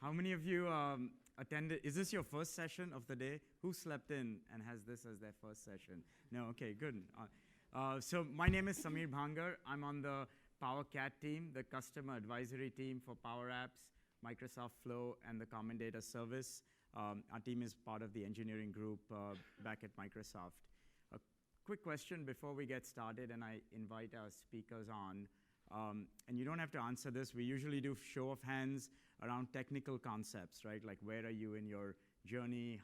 How many of you attended? Is this your first session of the day? Who slept in and has this as their first session? No, okay, good. So my name is Samir Bhangar. I'm on the PowerCat team, the customer advisory team for Power Apps, Microsoft Flow, and the Common Data Service. Our team is part of the engineering group back at Microsoft. A quick question before we get started, and I invite our speakers on. And you don't have to answer this. We usually do show of hands around technical concepts, right? Like where are you in your journey?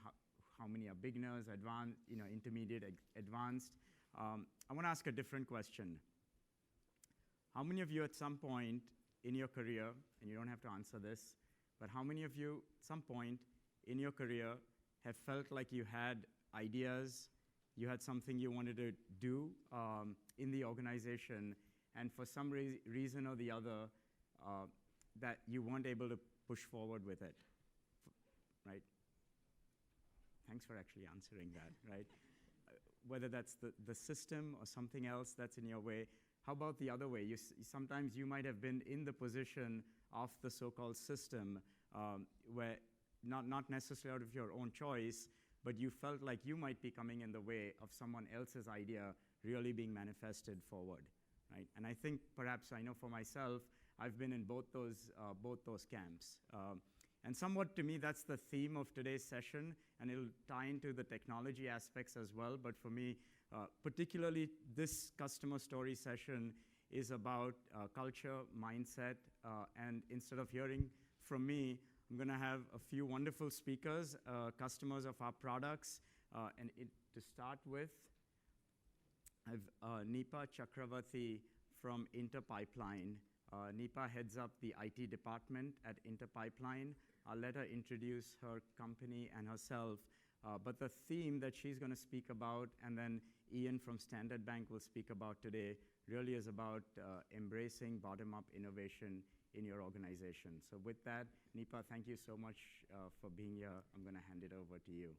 How many are beginners, advanced, intermediate, advanced? I want to ask a different question. How many of you at some point in your career, and you don't have to answer this, but how many of you at some point in your career have felt like you had ideas, you had something you wanted to do in the organization, and for some reason or the other, that you weren't able to push forward with it, right? Thanks for actually answering that, right? Whether that's the system or something else that's in your way. How about the other way? Sometimes you might have been in the position of the so-called system where not necessarily out of your own choice, but you felt like you might be coming in the way of someone else's idea really being manifested forward. Right? And I think perhaps I know for myself, I've been in both those camps. And somewhat to me, that's the theme of today's session, and it'll tie into the technology aspects as well. But for me, particularly this customer story session is about culture, mindset, and instead of hearing from me, I'm going to have a few wonderful speakers, customers of our products. To start with, I have Nipa Chakravarti from Interpipeline. Nipa heads up the IT department at Interpipeline. I'll let her introduce her company and herself. But the theme that she's going to speak about, and then Ian from Standard Bank will speak about today, really is about embracing bottom-up innovation in your organization. So with that, Nipa, thank you so much for being here. I'm going to hand it over to you.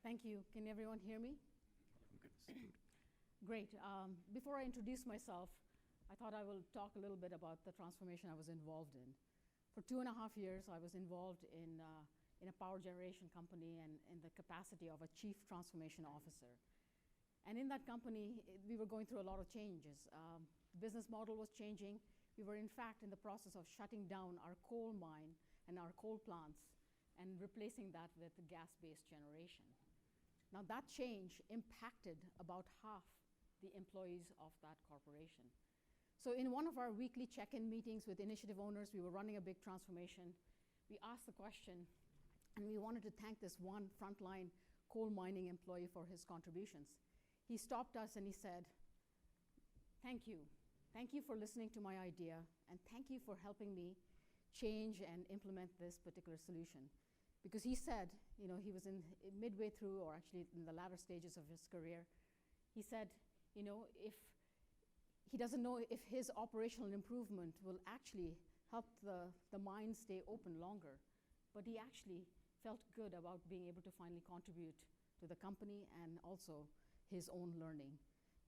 Thank you. Can everyone hear me? Great. Before I introduce myself, I thought I will talk a little bit about the transformation I was involved in. For 2.5 years, I was involved in a power generation company and in the capacity of a chief transformation officer. And in that company, we were going through a lot of changes. The business model was changing. We were, in fact, in the process of shutting down our coal mine and our coal plants and replacing that with gas-based generation. Now, that change impacted about half the employees of that corporation. So in one of our weekly check-in meetings with initiative owners, we were running a big transformation. We asked the question, and we wanted to thank this one frontline coal mining employee for his contributions. He stopped us and he said, "Thank you. Thank you for listening to my idea, and thank you for helping me change and implement this particular solution." Because he said, he was midway through, or actually in the latter stages of his career, he said, if he doesn't know if his operational improvement will actually help the mine stay open longer, but he actually felt good about being able to finally contribute to the company and also his own learning.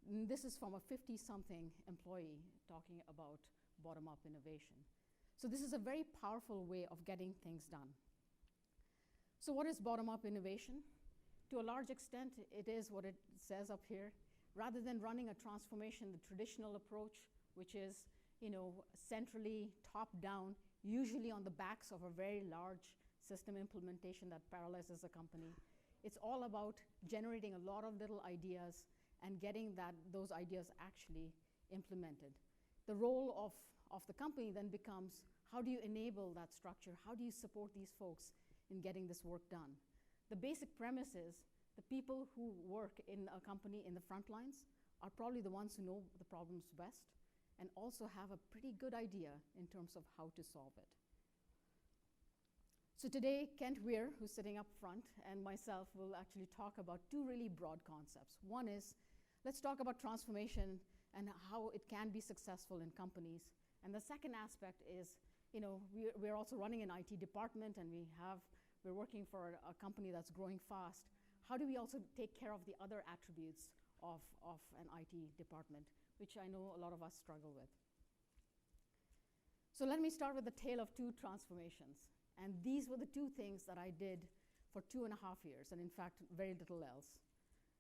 And this is from a 50-something employee talking about bottom-up innovation. So this is a very powerful way of getting things done. So what is bottom-up innovation? To a large extent, it is what it says up here. Rather than running a transformation, the traditional approach, which is centrally top-down, usually on the backs of a very large system implementation that paralyzes a company, it's all about generating a lot of little ideas and getting those ideas actually implemented. The role of the company then becomes, how do you enable that structure? How do you support these folks in getting this work done? The basic premise is the people who work in a company in the front lines are probably the ones who know the problems best and also have a pretty good idea in terms of how to solve it. So today, Kent Weir, who's sitting up front, and myself will actually talk about two really broad concepts. One is, let's talk about transformation and how it can be successful in companies. And the second aspect is, we're also running an IT department, and we're working for a company that's growing fast. How do we also take care of the other attributes of an IT department, which I know a lot of us struggle with? So let me start with the tale of two transformations. And these were the two things that I did for 2.5 years, and in fact, very little else.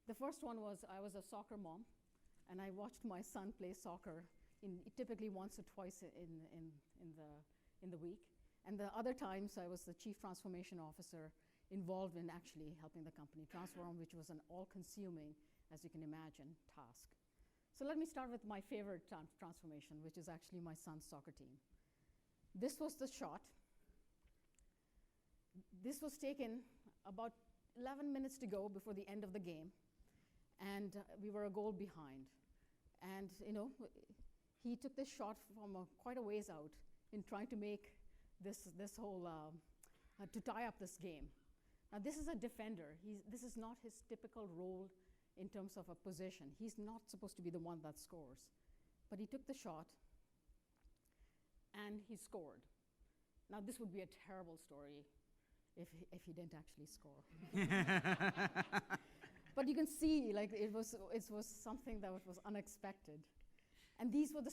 The first one was I was a soccer mom, and I watched my son play soccer typically once or twice in the week. And the other times, I was the chief transformation officer involved in actually helping the company transform, which was an all-consuming, as you can imagine, task. So let me start with my favorite transformation, which is actually my son's soccer team. This was the shot. This was taken about 11 minutes to go before the end of the game, and we were a goal behind. And he took this shot from quite a ways out in trying to make this whole, to tie up this game. Now this is a defender. This is not his typical role in terms of a position. He's not supposed to be the one that scores. But he took the shot, and he scored. Now this would be a terrible story if he didn't actually score. But you can see, like, it was something that was unexpected. And this was the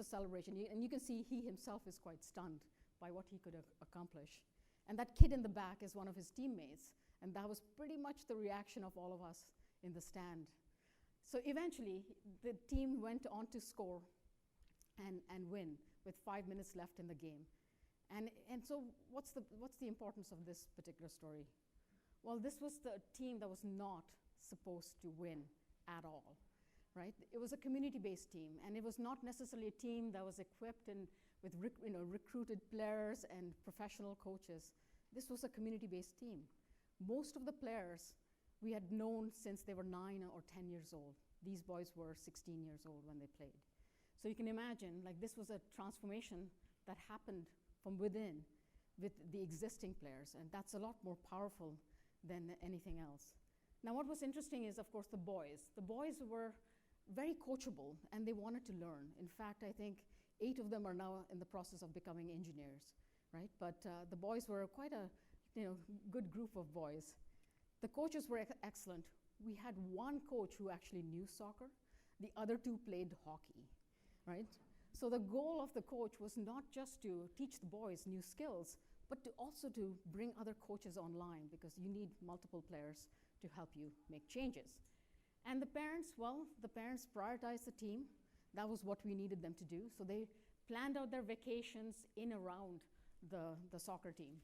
celebration. And you can see he himself is quite stunned by what he could accomplish. And that kid in the back is one of his teammates. And that was pretty much the reaction of all of us in the stand. So eventually, the team went on to score and win with 5 minutes left in the game. And so what's the importance of this particular story? Well, this was the team that was not supposed to win at all, right? It was a community-based team, and it was not necessarily a team that was equipped with recruited players and professional coaches. This was a community-based team. Most of the players we had known since they were 9 or 10 years old. These boys were 16 years old when they played. So you can imagine, like, this was a transformation that happened from within with the existing players, and that's a lot more powerful than anything else. Now, what was interesting is, of course, the boys. The boys were very coachable, and they wanted to learn. In fact, I think 8 of them are now in the process of becoming engineers, right? But the boys were quite a good group of boys. The coaches were excellent. We had one coach who actually knew soccer. The other 2 played hockey, right? So the goal of the coach was not just to teach the boys new skills, but to also to bring other coaches online, because you need multiple players to help you make changes. And the parents, well, the parents prioritized the team. That was what we needed them to do. So they planned out their vacations in around the soccer team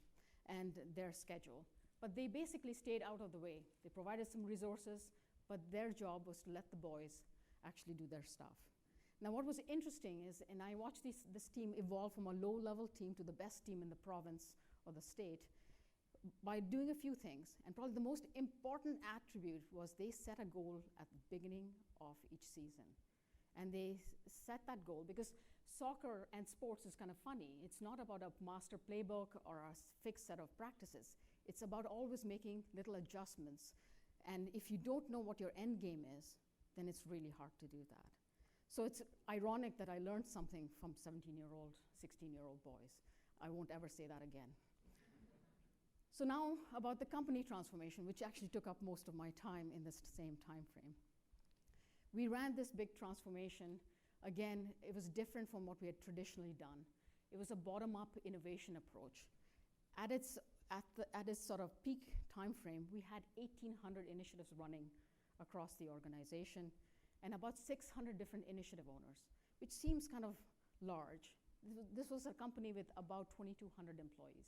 and their schedule. But they basically stayed out of the way. They provided some resources, but their job was to let the boys actually do their stuff. Now, what was interesting is, and I watched this team evolve from a low-level team to the best team in the province or the state by doing a few things. And probably the most important attribute was they set a goal at the beginning of each season. And they set that goal because soccer and sports is kind of funny. It's not about a master playbook or a fixed set of practices. It's about always making little adjustments. And if you don't know what your end game is, then it's really hard to do that. So it's ironic that I learned something from 17-year-old, 16-year-old boys. I won't ever say that again. So now about the company transformation, which actually took up most of my time in this same time frame. We ran this big transformation. Again, it was different from what we had traditionally done. It was a bottom-up innovation approach. At its sort of peak time frame, we had 1,800 initiatives running across the organization, and about 600 different initiative owners, which seems kind of large. This was a company with about 2,200 employees,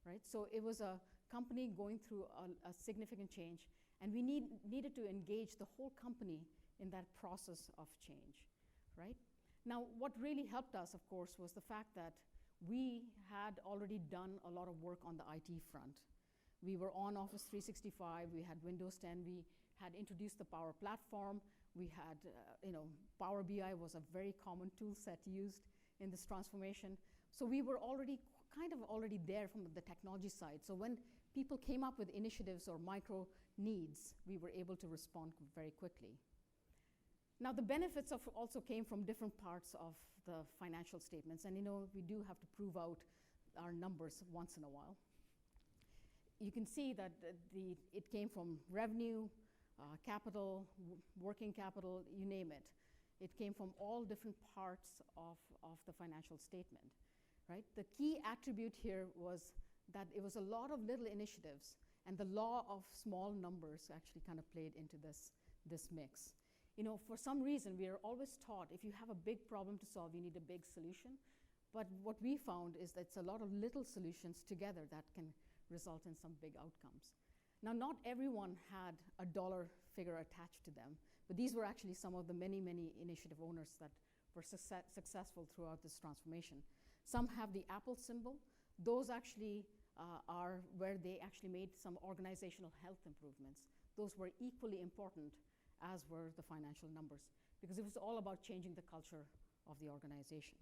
right? So it was a company going through a significant change, and we needed to engage the whole company in that process of change, right? Now, what really helped us, of course, was the fact that we had already done a lot of work on the IT front. We were on Office 365, we had Windows 10, we had introduced the Power Platform, we had, Power BI was a very common tool set used in this transformation. So we were already there from the technology side. So when people came up with initiatives or micro needs, we were able to respond very quickly. Now, the benefits also came from different parts of the financial statements. And we do have to prove out our numbers once in a while. You can see that it came from revenue, capital, working capital, you name it. It came from all different parts of the financial statement, right? The key attribute here was that it was a lot of little initiatives, and the law of small numbers actually kind of played into this mix. You know, for some reason, we are always taught if you have a big problem to solve, you need a big solution. But what we found is that it's a lot of little solutions together that can result in some big outcomes. Now, not everyone had a dollar figure attached to them, but these were actually some of the many, many initiative owners that were successful throughout this transformation. Some have the Apple symbol. Those actually are where they actually made some organizational health improvements. Those were equally important as were the financial numbers, because it was all about changing the culture of the organization.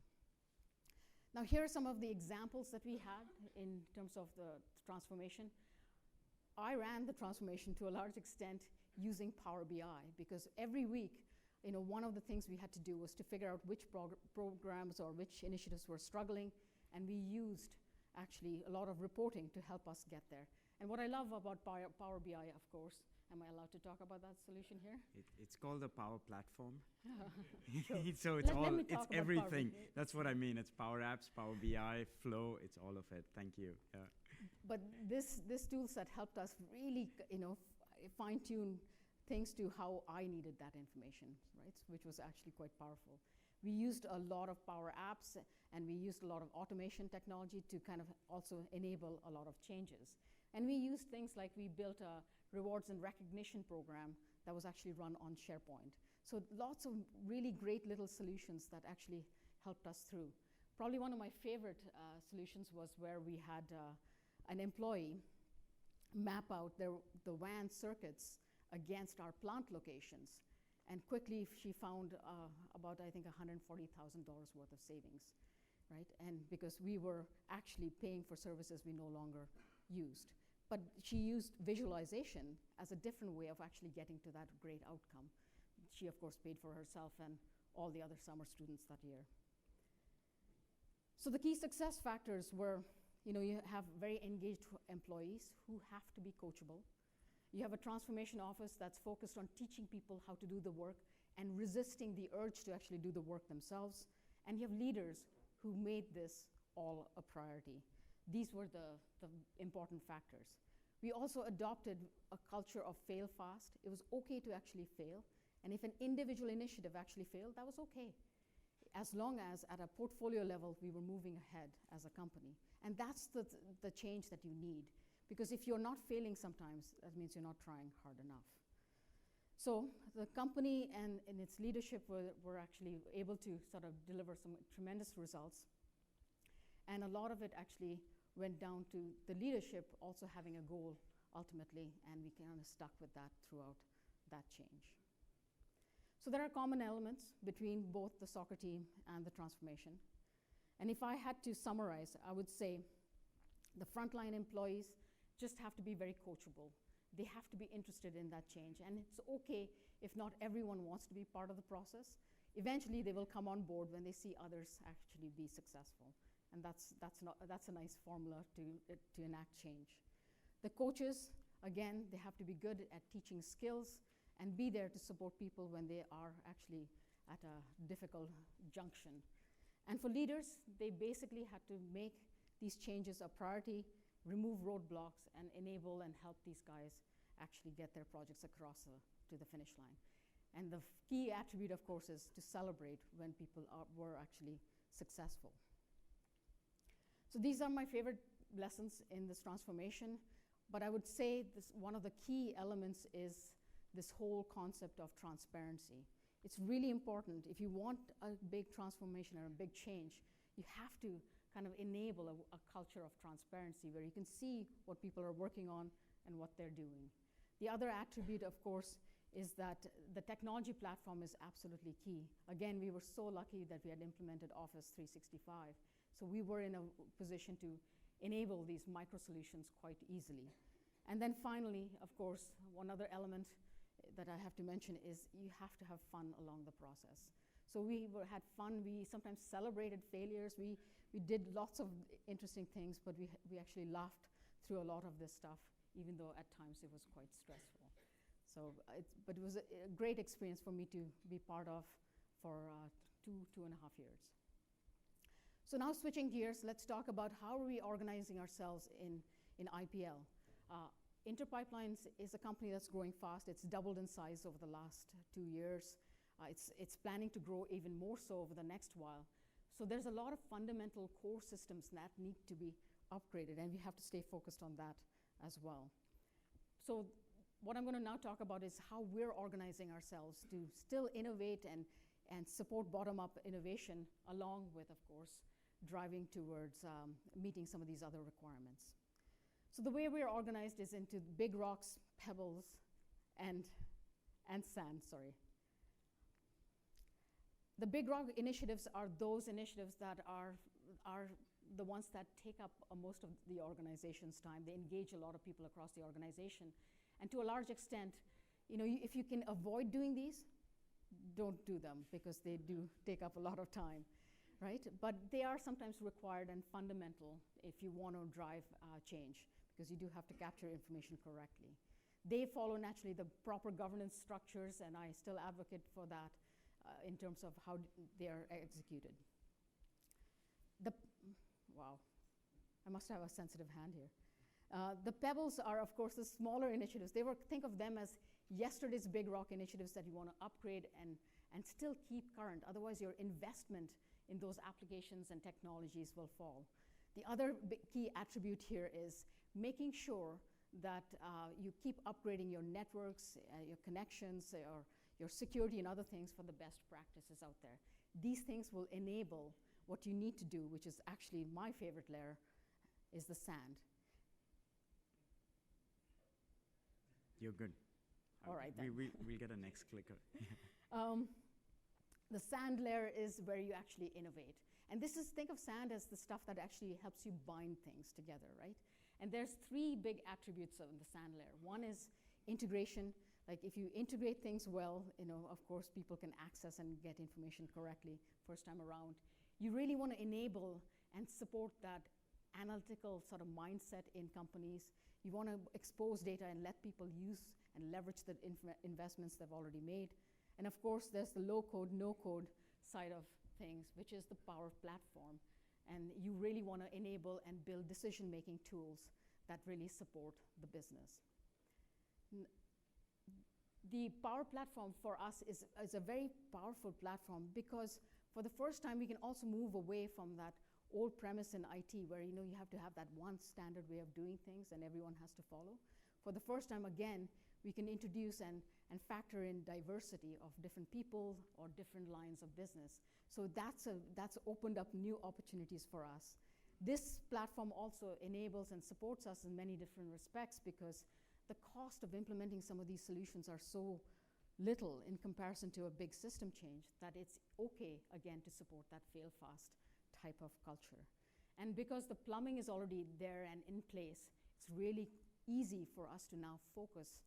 Now, here are some of the examples that we had in terms of the transformation. I ran the transformation to a large extent using Power BI, because every week, you know, one of the things we had to do was to figure out which programs or which initiatives were struggling, and we used actually a lot of reporting to help us get there. And what I love about Power BI, of course, am I allowed to talk about that solution here? It's called the Power Platform. Sure. So it's Let me it's talk about everything. Power BI. That's what I mean. It's Power Apps, Power BI, Flow. It's all of it. Thank you. Yeah. But this tool set helped us really, you know, fine-tune things to how I needed that information, right? Which was actually quite powerful. We used a lot of Power Apps, and we used a lot of automation technology to kind of also enable a lot of changes. And we used things like we built a rewards and recognition program that was actually run on SharePoint. So lots of really great little solutions that actually helped us through. Probably one of my favorite solutions was where we had an employee map out the WAN circuits against our plant locations. And quickly she found about, I think, $140,000 worth of savings, right? And because we were actually paying for services we no longer used. But she used visualization as a different way of actually getting to that great outcome. She, of course, paid for herself and all the other summer students that year. So the key success factors were, you know, you have very engaged employees who have to be coachable. You have a transformation office that's focused on teaching people how to do the work and resisting the urge to actually do the work themselves. And you have leaders who made this all a priority. These were the important factors. We also adopted a culture of fail fast. It was okay to actually fail. And if an individual initiative actually failed, that was okay, as long as at a portfolio level we were moving ahead as a company. And that's the change that you need. Because if you're not failing sometimes, that means you're not trying hard enough. So the company and its leadership were actually able to sort of deliver some tremendous results. And a lot of it actually went down to the leadership also having a goal ultimately, and we kind of stuck with that throughout that change. So there are common elements between both the soccer team and the transformation. And if I had to summarize, I would say the frontline employees just have to be very coachable. They have to be interested in that change. And it's okay if not everyone wants to be part of the process. Eventually, they will come on board when they see others actually be successful. And that's a nice formula to enact change. The coaches, again, they have to be good at teaching skills and be there to support people when they are actually at a difficult junction. And for leaders, they basically had to make these changes a priority, remove roadblocks, and enable and help these guys actually get their projects across to the finish line. And the key attribute, of course, is to celebrate when people were actually successful. So these are my favorite lessons in this transformation, but I would say one of the key elements is this whole concept of transparency. It's really important. If you want a big transformation or a big change, you have to kind of enable a culture of transparency where you can see what people are working on and what they're doing. The other attribute, of course, is that the technology platform is absolutely key. Again, we were so lucky that we had implemented Office 365. So we were in a position to enable these micro solutions quite easily. And then finally, of course, one other element that I have to mention is you have to have fun along the process. So we had fun. We sometimes celebrated failures. We did lots of interesting things, but we actually laughed through a lot of this stuff, even though at times it was quite stressful. So, but it was a great experience for me to be part of for 2.5 years. So now switching gears, let's talk about how are we organizing ourselves in IPL. Interpipelines is a company that's growing fast. It's doubled in size over the last 2 years. It's planning to grow even more so over the next while. So there's a lot of fundamental core systems that need to be upgraded, and we have to stay focused on that as well. So what I'm going to now talk about is how we're organizing ourselves to still innovate and support bottom-up innovation, along with, of course, driving towards meeting some of these other requirements. So the way we're organized is into big rocks, pebbles, and sand, sorry. The big rock initiatives are those initiatives that are the ones that take up most of the organization's time. They engage a lot of people across the organization. And to a large extent, if you can avoid doing these, don't do them, because they do take up a lot of time, right? But they are sometimes required and fundamental if you want to drive change, because you do have to capture information correctly. They follow naturally the proper governance structures, and I still advocate for that in terms of how they are executed. Wow, I must have a sensitive hand here. The pebbles are, of course, the smaller initiatives. Think of them as yesterday's big rock initiatives that you want to upgrade and still keep current. Otherwise, your investment in those applications and technologies will fall. The other key attribute here is making sure that you keep upgrading your networks, your connections, your security and other things for the best practices out there. These things will enable what you need to do, which is actually my favorite layer, is the sand. You're good. All right, then. We'll get a next clicker. The sand layer is where you actually innovate. And think of sand as the stuff that actually helps you bind things together, right? And there's 3 big attributes of the sand layer. One is integration. Like if you integrate things well, of course, people can access and get information correctly first time around. You really want to enable and support that analytical sort of mindset in companies. You want to expose data and let people use and leverage the investments they've already made. And of course, there's the low-code, no-code side of things, which is the Power Platform. And you really want to enable and build decision-making tools that really support the business. The Power Platform for us is a very powerful platform, because for the first time, we can also move away from that old premise in IT where you have to have that one standard way of doing things and everyone has to follow. For the first time, again, we can introduce and factor in diversity of different people or different lines of business. So that's opened up new opportunities for us. This platform also enables and supports us in many different respects, because the cost of implementing some of these solutions are so little in comparison to a big system change that it's okay, again, to support that fail-fast type of culture. And because the plumbing is already there and in place, it's really easy for us to now focus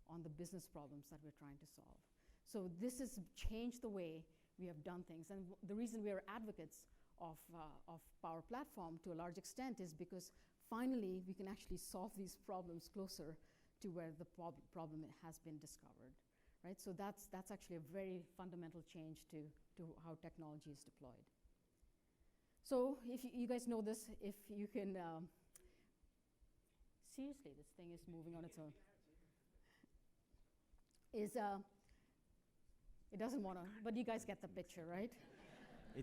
on the business problems that we're trying to solve. So this has changed the way we have done things. And the reason we are advocates of Power Platform to a large extent is because finally we can actually solve these problems closer to where the problem has been discovered, right? So that's actually a very fundamental change to how technology is deployed. So if you guys know this, if you can, seriously, this thing is moving on its own. It doesn't want to, but you guys get the picture, right?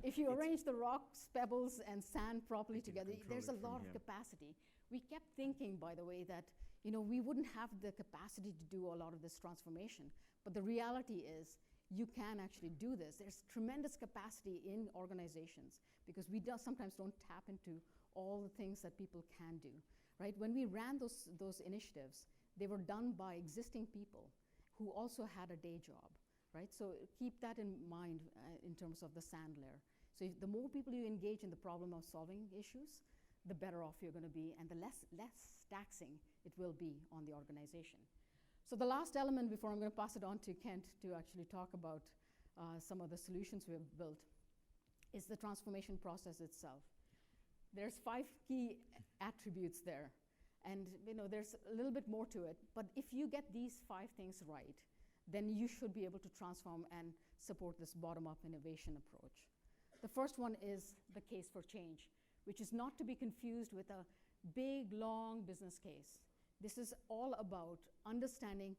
If you arrange the rocks, pebbles, and sand properly together, there's a lot of capacity. We kept thinking, by the way, that we wouldn't have the capacity to do a lot of this transformation. But the reality is you can actually do this. There's tremendous capacity in organizations because we sometimes don't tap into all the things that people can do, right? When we ran those initiatives, they were done by existing people who also had a day job, right? So keep that in mind in terms of the sand layer. So the more people you engage in the problem of solving issues, the better off you're going to be, and the less taxing it will be on the organization. So the last element before I'm going to pass it on to Kent to actually talk about some of the solutions we have built is the transformation process itself. There's 5 key attributes there, and there's a little bit more to it, but if you get these 5 things right, then you should be able to transform and support this bottom-up innovation approach. The first one is the case for change, which is not to be confused with a big, long business case. This is all about understanding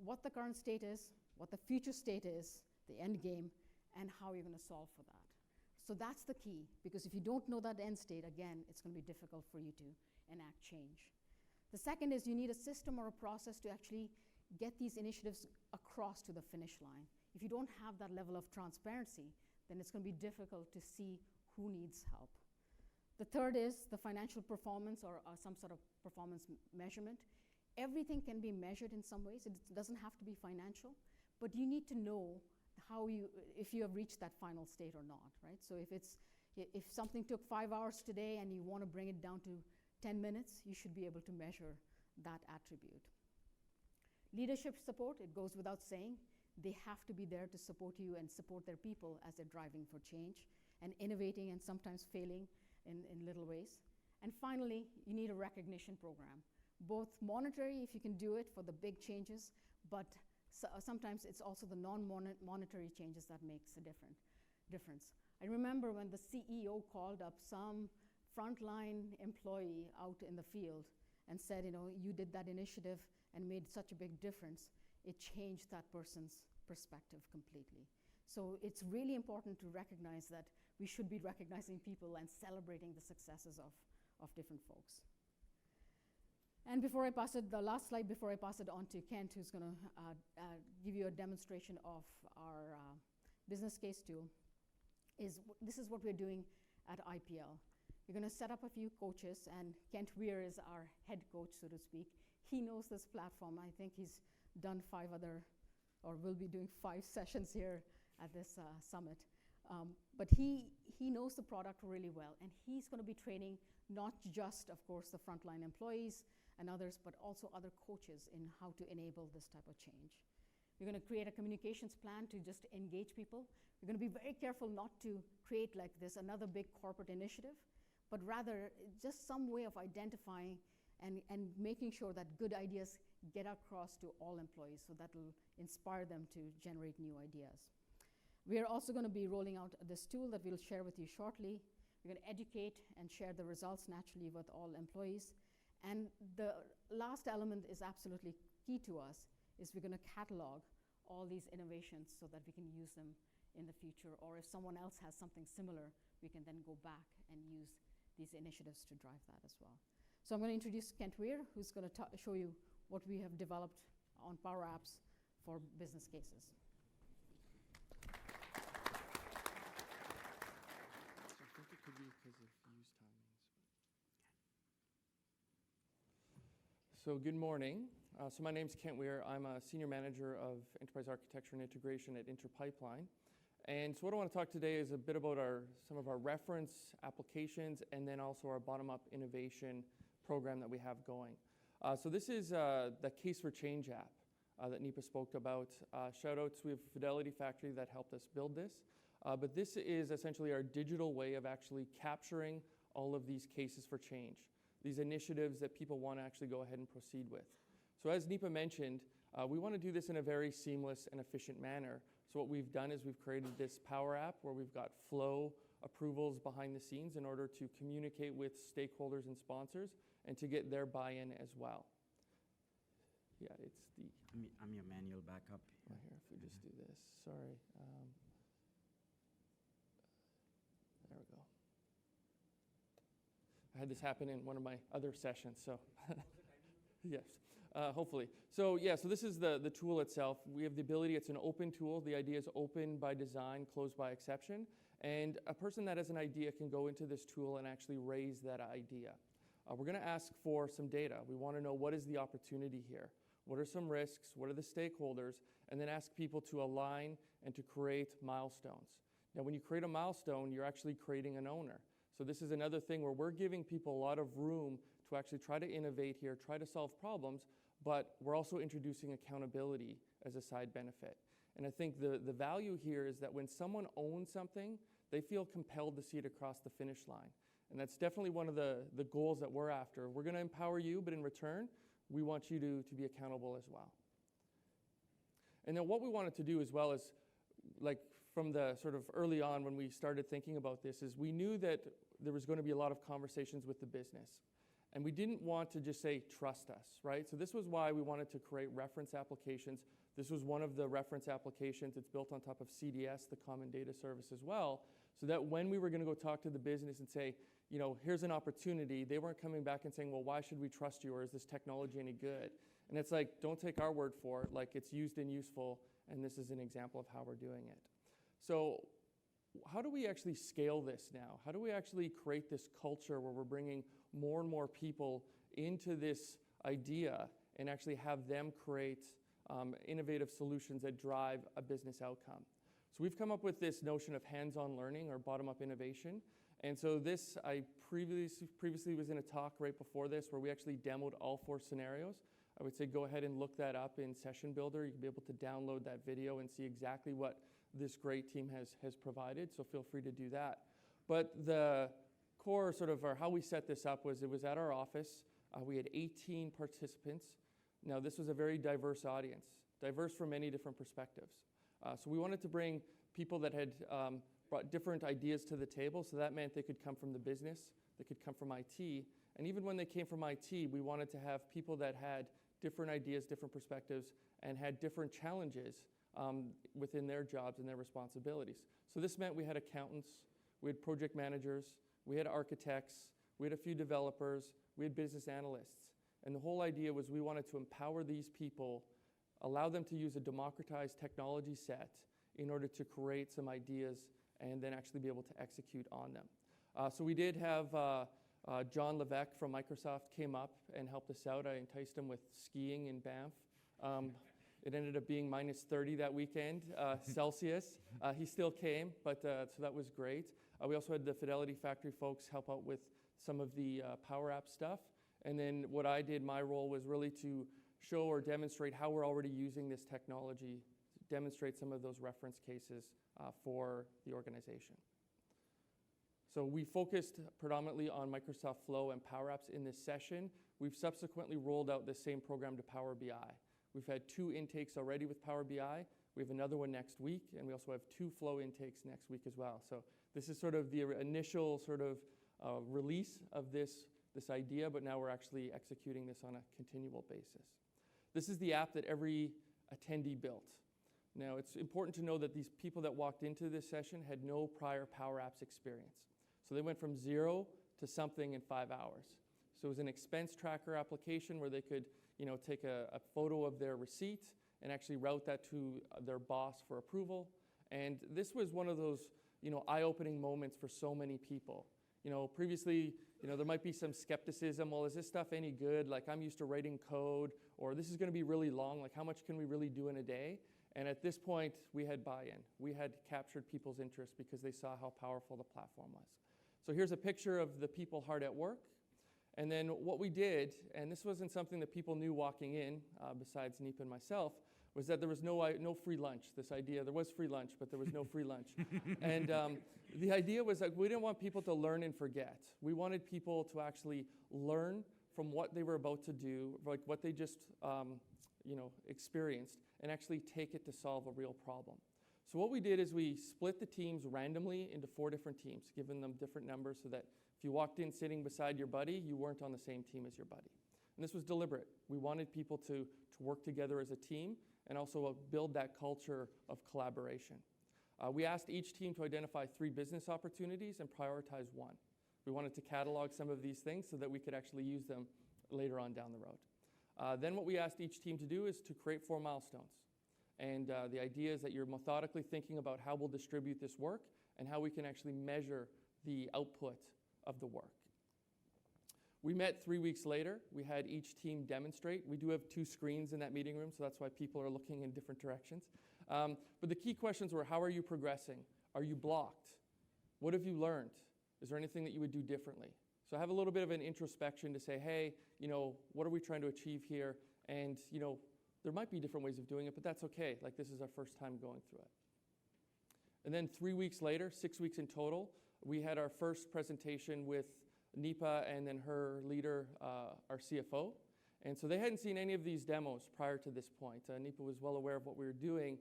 what the current state is, what the future state is, the end game, and how you're going to solve for that. So that's the key, because if you don't know that end state, again, it's going to be difficult for you to enact change. The second is you need a system or a process to actually get these initiatives across to the finish line. If you don't have that level of transparency, then it's going to be difficult to see who needs help. The third is the financial performance or some sort of performance measurement. Everything can be measured in some ways. It doesn't have to be financial, but you need to know if you have reached that final state or not, right? So if something took 5 hours today and you want to bring it down to 10 minutes, you should be able to measure that attribute. Leadership support, it goes without saying. They have to be there to support you and support their people as they're driving for change and innovating and sometimes failing in little ways. And finally, you need a recognition program, both monetary, if you can do it for the big changes, but sometimes it's also the non-monetary changes that makes a difference. I remember when the CEO called up some frontline employee out in the field and said, you did that initiative and made such a big difference. It changed that person's perspective completely. So it's really important to recognize that we should be recognizing people and celebrating the successes of different folks. And before I pass it, the last slide before I pass it on to Kent, who's going to give you a demonstration of our business case tool, this is what we're doing at IPL. We're going to set up a few coaches, and Kent Weir is our head coach, so to speak. He knows this platform. I think he's done will be doing 5 sessions here at this summit. But he knows the product really well, and he's going to be training not just, of course, the frontline employees and others, but also other coaches in how to enable this type of change. We're going to create a communications plan to just engage people. We're going to be very careful not to create like this another big corporate initiative, but rather just some way of identifying and making sure that good ideas get across to all employees, so that will inspire them to generate new ideas. We are also going to be rolling out this tool that we'll share with you shortly. We're going to educate and share the results naturally with all employees. And the last element is absolutely key to us, is we're going to catalog all these innovations so that we can use them in the future, or if someone else has something similar, we can then go back and use these initiatives to drive that as well. So I'm going to introduce Kent Weir, who's going to show you what we have developed on Power Apps for business cases. I think it could be because of use timings. So good morning. So my name's Kent Weir. I'm a senior manager of enterprise architecture and integration at Interpipeline. And so what I want to talk today is a bit about some of our reference applications, and then also our bottom-up innovation program that we have going. So this is the Case for Change app that Nipa spoke about. Shout outs, we have Fidelity Factory that helped us build this. But this is essentially our digital way of actually capturing all of these cases for change, these initiatives that people want to actually go ahead and proceed with. So as Nipa mentioned, we want to do this in a very seamless and efficient manner. So what we've done is we've created this Power App where we've got flow approvals behind the scenes in order to communicate with stakeholders and sponsors and to get their buy-in as well. Yeah, it's the... I'm your manual backup. Right here, if we just do this. Sorry. There we go. I had this happen in one of my other sessions, so yes, hopefully. So yeah, so this is the tool itself. We have the ability, it's an open tool. The idea is open by design, closed by exception. And a person that has an idea can go into this tool and actually raise that idea. We're going to ask for some data. We want to know what is the opportunity here. What are some risks? What are the stakeholders? And then ask people to align and to create milestones. Now, when you create a milestone, you're actually creating an owner. So this is another thing where we're giving people a lot of room to actually try to innovate here, try to solve problems, but we're also introducing accountability as a side benefit. And I think the value here is that when someone owns something, they feel compelled to see it across the finish line. And that's definitely one of the goals that we're after. We're going to empower you, but in return, we want you to be accountable as well. And then what we wanted to do as well is like from the sort of early on when we started thinking about this, is we knew that there was going to be a lot of conversations with the business. And we didn't want to just say, trust us, right? So this was why we wanted to create reference applications. This was one of the reference applications. It's built on top of CDS, the Common Data Service as well, so that when we were going to go talk to the business and say, you know, here's an opportunity, they weren't coming back and saying, well, why should we trust you, or is this technology any good? And it's like, don't take our word for it. Like, it's used and useful, and this is an example of how we're doing it. So how do we actually scale this now? How do we actually create this culture where we're bringing more and more people into this idea and actually have them create innovative solutions that drive a business outcome? So we've come up with this notion of hands-on learning or bottom-up innovation. And so this, I previously was in a talk right before this where we actually demoed all 4 scenarios. I would say go ahead and look that up in Session Builder. You can be able to download that video and see exactly what this great team has provided, so feel free to do that. But the core sort of, or how we set this up was, it was at our office. We had 18 participants. Now this was a very diverse audience, diverse from many different perspectives. So we wanted to bring people that had brought different ideas to the table, so that meant they could come from the business, they could come from IT, and even when they came from IT, we wanted to have people that had different ideas, different perspectives, and had different challenges within their jobs and their responsibilities. So this meant we had accountants, we had project managers, we had architects, we had a few developers, we had business analysts. And the whole idea was we wanted to empower these people, allow them to use a democratized technology set in order to create some ideas and then actually be able to execute on them. So we did have John Levesque from Microsoft came up and helped us out. I enticed him with skiing in Banff. It ended up being minus 30 that weekend, Celsius. He still came, but so that was great. We also had the Fidelity Factory folks help out with some of the Power App stuff. And then what I did, my role was really to show or demonstrate how we're already using this technology, demonstrate some of those reference cases for the organization. So we focused predominantly on Microsoft Flow and Power Apps in this session. We've subsequently rolled out the same program to Power BI. We've had 2 intakes already with Power BI. We have another one next week, and we also have 2 Flow intakes next week as well. So this is sort of the initial sort of release of this idea, but now we're actually executing this on a continual basis. This is the app that every attendee built. Now, it's important to know that these people that walked into this session had no prior Power Apps experience. So they went from 0 to something in 5 hours. So it was an expense tracker application where they could, you know, take a photo of their receipt and actually route that to their boss for approval. And this was one of those, you know, eye-opening moments for so many people. You know, previously, you know, there might be some skepticism. Well, is this stuff any good? Like, I'm used to writing code, or this is going to be really long. Like, how much can we really do in a day? And at this point, we had buy-in. We had captured people's interest because they saw how powerful the platform was. So here's a picture of the people hard at work. And then what we did, and this wasn't something that people knew walking in, besides Neep and myself, was that there was no free lunch. This idea, there was free lunch, but there was no free lunch. And the idea was that we didn't want people to learn and forget. We wanted people to actually learn from what they were about to do, like what they just you know, experienced, and actually take it to solve a real problem. So what we did is we split the teams randomly into 4 different teams, giving them different numbers so that if you walked in sitting beside your buddy, you weren't on the same team as your buddy. And this was deliberate. We wanted people to work together as a team and also build that culture of collaboration. We asked each team to identify 3 business opportunities and prioritize 1. We wanted to catalog some of these things so that we could actually use them later on down the road. Then what we asked each team to do is to create 4 milestones. And the idea is that you're methodically thinking about how we'll distribute this work and how we can actually measure the output of the work. We met 3 weeks later. We had each team demonstrate. We do have 2 screens in that meeting room, so that's why people are looking in different directions. But the key questions were, how are you progressing? Are you blocked? What have you learned? Is there anything that you would do differently? So have a little bit of an introspection to say, hey, you know, what are we trying to achieve here? And, you know, there might be different ways of doing it, but that's okay. Like, this is our first time going through it. And then 3 weeks later, 6 weeks in total, we had our first presentation with Nipa and then her leader, our CFO. And so they hadn't seen any of these demos prior to this point. Nipa was well aware of what we were doing,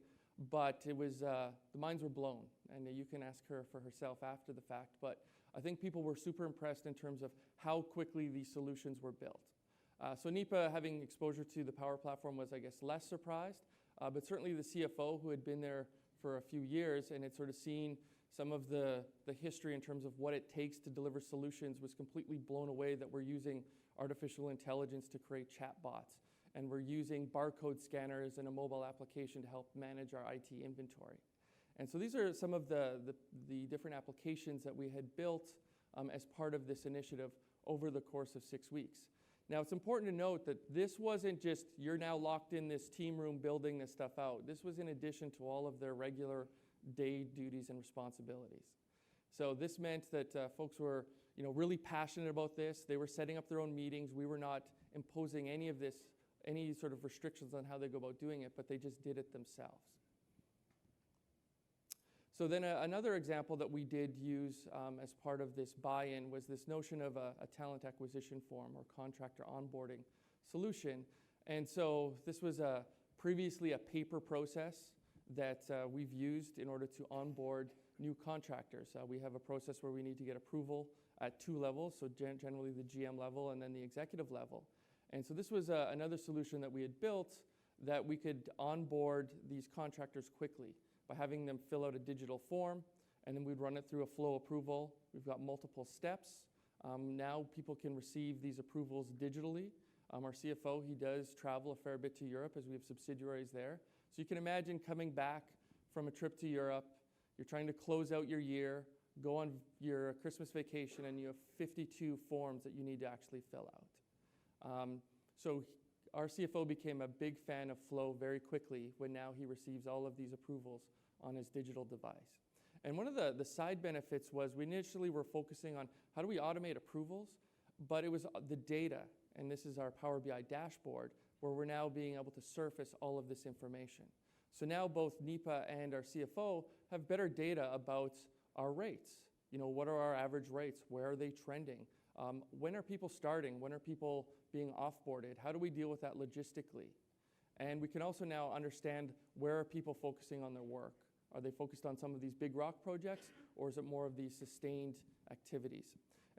but it was, the minds were blown. And you can ask her for herself after the fact. But I think people were super impressed in terms of how quickly these solutions were built. So NEPA, having exposure to the Power Platform, was, I guess, less surprised. But certainly the CFO, who had been there for a few years and had sort of seen some of the history in terms of what it takes to deliver solutions, was completely blown away that we're using artificial intelligence to create chatbots. And we're using barcode scanners and a mobile application to help manage our IT inventory. And so these are some of the different applications that we had built as part of this initiative over the course of 6 weeks. Now, it's important to note that this wasn't just, you're now locked in this team room building this stuff out. This was in addition to all of their regular day duties and responsibilities. So this meant that folks were really passionate about this. They were setting up their own meetings. We were not imposing any of this, any sort of restrictions on how they go about doing it, but they just did it themselves. So then another example that we did use as part of this buy-in was this notion of a talent acquisition form or contractor onboarding solution. And so this was previously a paper process that we've used in order to onboard new contractors. We have a process where we need to get approval at 2 levels, so generally the GM level and then the executive level. And so this was another solution that we had built that we could onboard these contractors quickly by having them fill out a digital form, and then we'd run it through a flow approval. We've got multiple steps. Now people can receive these approvals digitally. Our CFO, he does travel a fair bit to Europe as we have subsidiaries there. So you can imagine coming back from a trip to Europe, you're trying to close out your year, go on your Christmas vacation, and you have 52 forms that you need to actually fill out. So our CFO became a big fan of Flow very quickly when now he receives all of these approvals on his digital device. And one of the side benefits was we initially were focusing on how do we automate approvals, but it was the data, and this is our Power BI dashboard, where we're now being able to surface all of this information. So now both NEPA and our CFO have better data about our rates. What are our average rates? Where are they trending? When are people starting? When are people being offboarded? How do we deal with that logistically? And we can also now understand where are people focusing on their work. Are they focused on some of these big rock projects, or is it more of these sustained activities?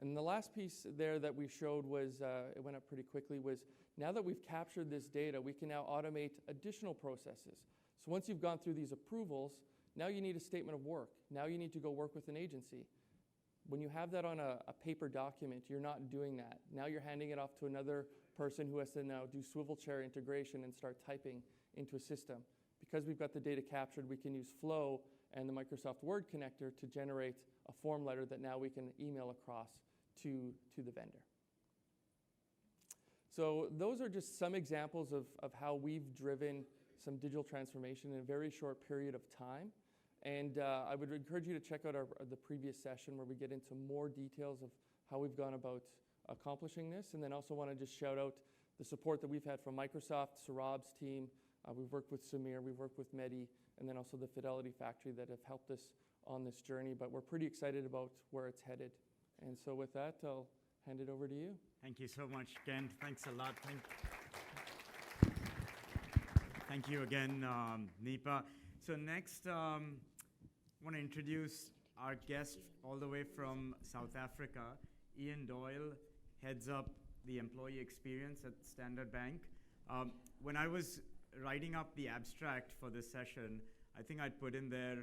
And the last piece there that we showed was, it went up pretty quickly, was now that we've captured this data, we can now automate additional processes. So once you've gone through these approvals, now you need a statement of work. Now you need to go work with an agency. When you have that on a paper document, you're not doing that. Now you're handing it off to another person who has to now do swivel chair integration and start typing into a system. Because we've got the data captured, we can use Flow and the Microsoft Word connector to generate a form letter that now we can email across to the vendor. So those are just some examples of how we've driven some digital transformation in a very short period of time. And I would encourage you to check out the previous session where we get into more details of how we've gone about accomplishing this. And then also want to just shout out the support that we've had from Microsoft, Saurabh's team. We've worked with Samir, we've worked with Mehdi, and then also the Fidelity Factory that have helped us on this journey. But we're pretty excited about where it's headed. And so with that, I'll hand it over to you. Thank you so much, Kent. Thanks a lot. Thank you again, NEPA. So next, I want to introduce our guest all the way from South Africa. Ian Doyle heads up the employee experience at Standard Bank. When I was writing up the abstract for this session, I think I'd put in there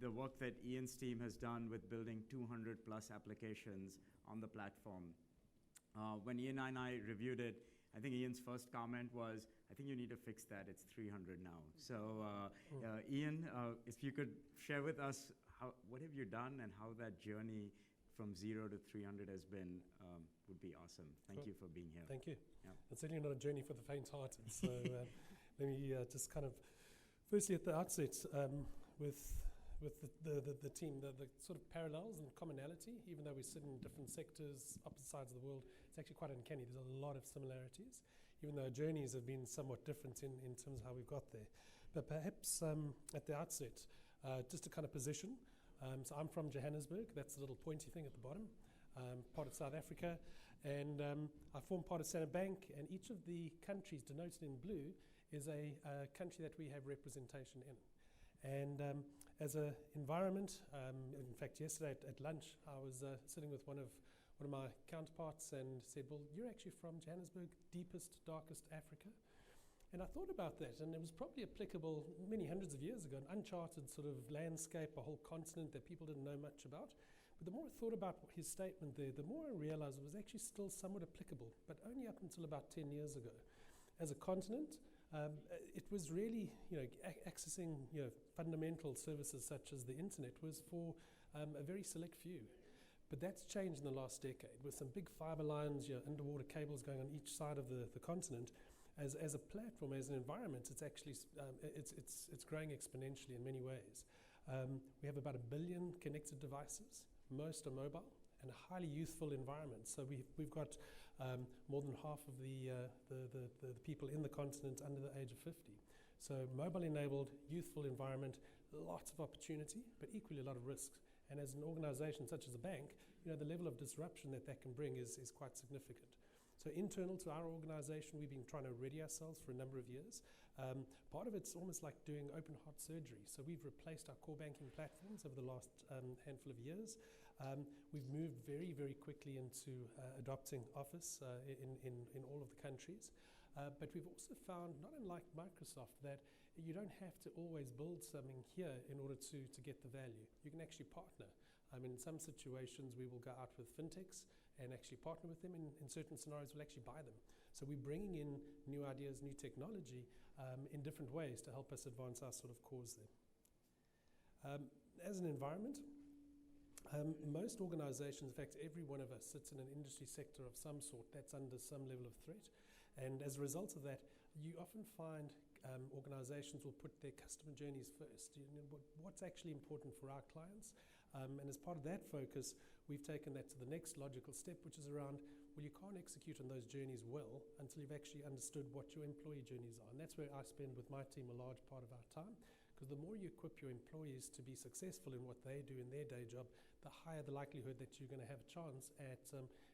the work that Ian's team has done with building 200 plus applications on the platform. When Ian and I reviewed it, I think Ian's first comment was, I think you need to fix that, it's 300 now. So Ian, if you could share with us, what have you done and how that journey from 0 to 300 has been, would be awesome. Thank you for being here. Thank you. Yeah. It's certainly not a journey for the faint-hearted. So let me just kind of, firstly at the outset, with the team, the sort of parallels and commonality, even though we sit in different sectors, opposite sides of the world, it's actually quite uncanny. There's a lot of similarities, even though our journeys have been somewhat different in terms of how we've got there. But perhaps at the outset, just to kind of position, so I'm from Johannesburg, that's the little pointy thing at the bottom, part of South Africa, and I form part of Standard Bank, and each of the countries denoted in blue is a country that we have representation in. And as an environment, in fact, yesterday at lunch, I was sitting with one of my counterparts and said, well, you're actually from Johannesburg, deepest, darkest Africa. And I thought about that, and it was probably applicable many hundreds of years ago, an uncharted sort of landscape, a whole continent that people didn't know much about. But the more I thought about his statement there, the more I realized it was actually still somewhat applicable, but only up until about 10 years ago. As a continent, it was really, accessing, fundamental services such as the internet was for a very select few. But that's changed in the last decade with some big fiber lines, underwater cables going on each side of the continent. As a platform, as an environment, it's actually it's growing exponentially in many ways. We have about 1 billion connected devices. Most are mobile and a highly youthful environment. So we've got more than half of the people in the continent under the age of 50. So mobile-enabled, youthful environment, lots of opportunity, but equally a lot of risks. And as an organization such as a bank, the level of disruption that can bring is quite significant. So internal to our organization, we've been trying to ready ourselves for a number of years. Part of it's almost like doing open heart surgery. So we've replaced our core banking platforms over the last handful of years. We've moved very, very quickly into adopting Office in all of the countries. But we've also found, not unlike Microsoft, that you don't have to always build something here in order to get the value. You can actually partner. In some situations, we will go out with fintechs and actually partner with them. In certain scenarios, we'll actually buy them. So we're bringing in new ideas, new technology in different ways to help us advance our sort of cause there. As an environment, most organizations, in fact, every one of us sits in an industry sector of some sort that's under some level of threat. And as a result of that, you often find organizations will put their customer journeys first. What's actually important for our clients? And as part of that focus, we've taken that to the next logical step, which is around, well, you can't execute on those journeys well until you've actually understood what your employee journeys are. And that's where I spend with my team a large part of our time, because the more you equip your employees to be successful in what they do in their day job, the higher the likelihood that you're going to have a chance at